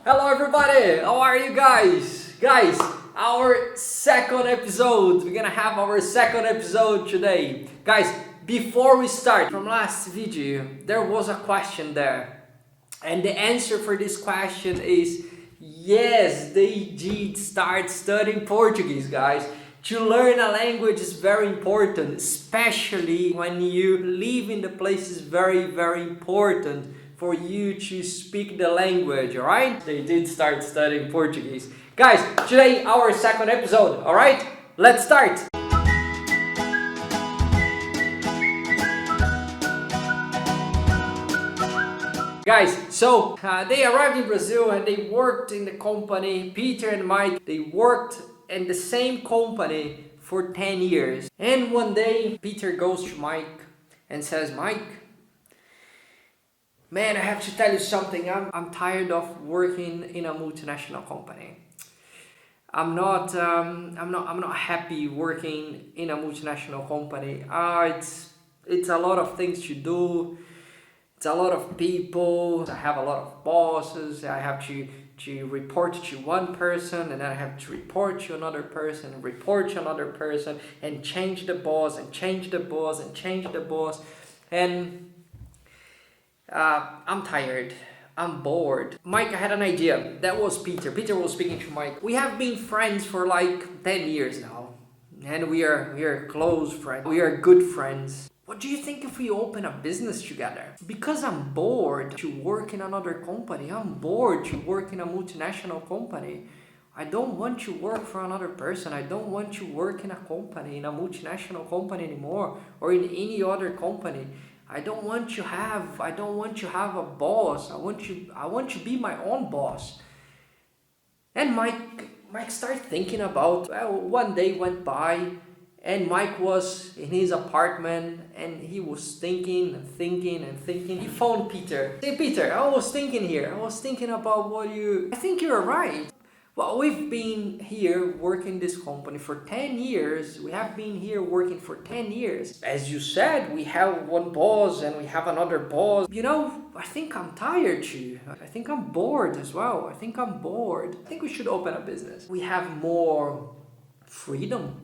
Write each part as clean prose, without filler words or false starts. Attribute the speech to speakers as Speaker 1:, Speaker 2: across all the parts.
Speaker 1: Hello everybody, how are you guys? Guys, our second episode. We're gonna have our second episode today. Guys, before we start, from last video, there was a question there. And the answer for this question is yes, they did start studying Portuguese, guys. To learn a language is very important, especially when you live in the place is very, very important for you to speak the language, alright? They did start studying Portuguese. Guys, today our second episode, alright? Let's start! Guys, so they arrived in Brazil and they worked in the company, Peter and Mike, they worked in the same company for 10 years. And one day, Peter goes to Mike and says, Mike, man, I have to tell you something. I'm tired of working in a multinational company. I'm not happy working in a multinational company. It's a lot of things to do. It's a lot of people. I have a lot of bosses. I have to report to one person, and then I have to report to another person, and report to another person, and change the boss, and change the boss, and change the boss. And I'm tired. I'm bored. Mike had an idea. That was Peter. Peter was speaking to Mike. We have been friends for like 10 years now. And we are close friends. We are good friends. What do you think if we open a business together? Because I'm bored to work in another company. I'm bored to work in a multinational company. I don't want to work for another person. I don't want to work in a company, in a multinational company anymore, or in any other company. I don't want to have a boss. I want to be my own boss. And Mike started thinking about, one day went by and Mike was in his apartment and he was thinking and thinking and thinking. He phoned Peter. Hey Peter, I was thinking here. I was thinking about I think you're right. Well, we've been here working this company for 10 years. We have been here working for 10 years. As you said, we have one boss and we have another boss. You know, I think I'm tired too. I think I'm bored as well. I think I'm bored. I think we should open a business. We have more freedom.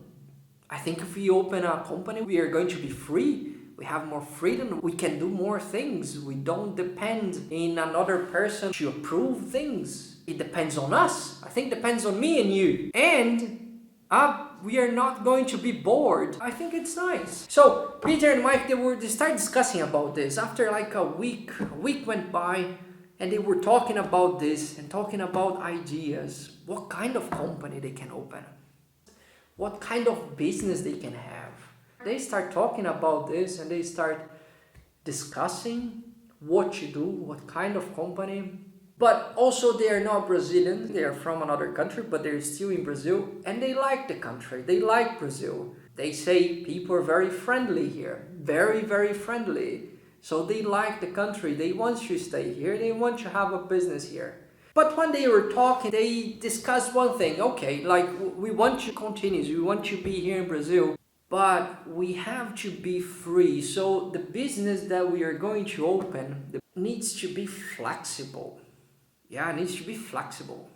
Speaker 1: I think if we open a company, we are going to be free. We have more freedom. We can do more things. We don't depend in another person to approve things. It depends on us. I think it depends on me and you. And we are not going to be bored. I think it's nice. So Peter and Mike, they started discussing about this. After like a week went by and they were talking about this and talking about ideas. What kind of company they can open? What kind of business they can have? They start talking about this and they start discussing what to do, what kind of company. But also they are not Brazilians, they are from another country, but they're still in Brazil and they like the country, they like Brazil. They say people are very friendly here, very, very friendly. So they like the country, they want to stay here, they want to have a business here. But when they were talking, they discussed one thing, okay, like we want to continue, we want to be here in Brazil, but we have to be free. So the business that we are going to open needs to be flexible. Yeah, it needs to be flexible.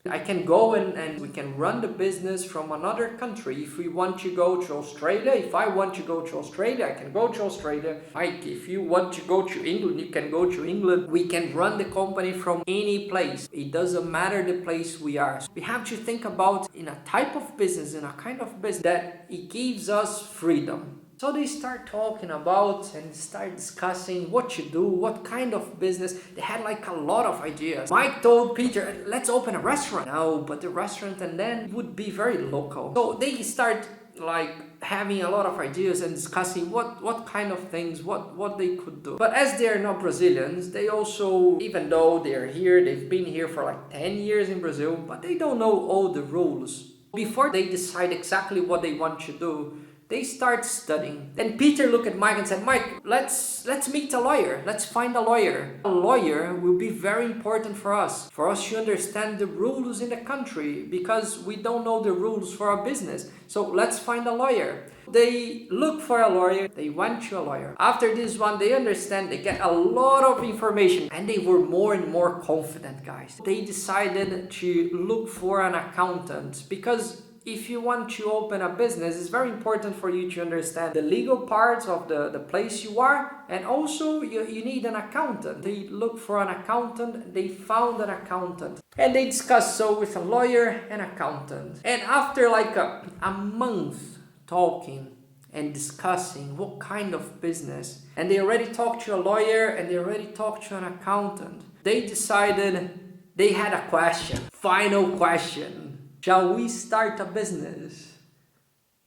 Speaker 1: I can go and we can run the business from another country. If we want to go to Australia, if I want to go to Australia, I can go to Australia. Mike, if you want to go to England, you can go to England. We can run the company from any place. It doesn't matter the place we are. So we have to think about in a type of business, in a kind of business that it gives us freedom. So they start talking about and start discussing what to do, what kind of business. They had like a lot of ideas. Mike told Peter, let's open a restaurant. No, but the restaurant and then would be very local. So they start like having a lot of ideas and discussing what kind of things, what they could do. But as they are not Brazilians, they also, even though they are here, they've been here for like 10 years in Brazil, but they don't know all the rules. Before they decide exactly what they want to do, They start studying. Then Peter looked at Mike and said, Mike, let's meet a lawyer. Let's find a lawyer. A lawyer will be very important for us to understand the rules in the country, because we don't know the rules for our business. So let's find a lawyer. They look for a lawyer. They went to a lawyer. After this one, they understand, they get a lot of information, and they were more and more confident, guys. They decided to look for an accountant, because if you want to open a business, it's very important for you to understand the legal parts of the place you are, and also you need an accountant. They look for an accountant, they found an accountant, and they discussed so with a lawyer and accountant. And after like a month talking and discussing what kind of business, and they already talked to a lawyer and they already talked to an accountant, they decided they had a question, final question. Shall we start a business?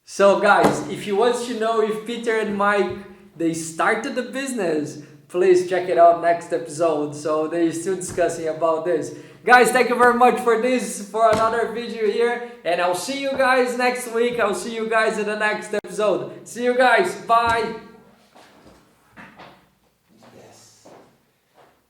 Speaker 1: So guys, if you want to know if Peter and Mike, they started the business, please check it out next episode. So they're still discussing about this. Guys, thank you very much for another video here. And I'll see you guys next week. I'll see you guys in the next episode. See you guys. Bye.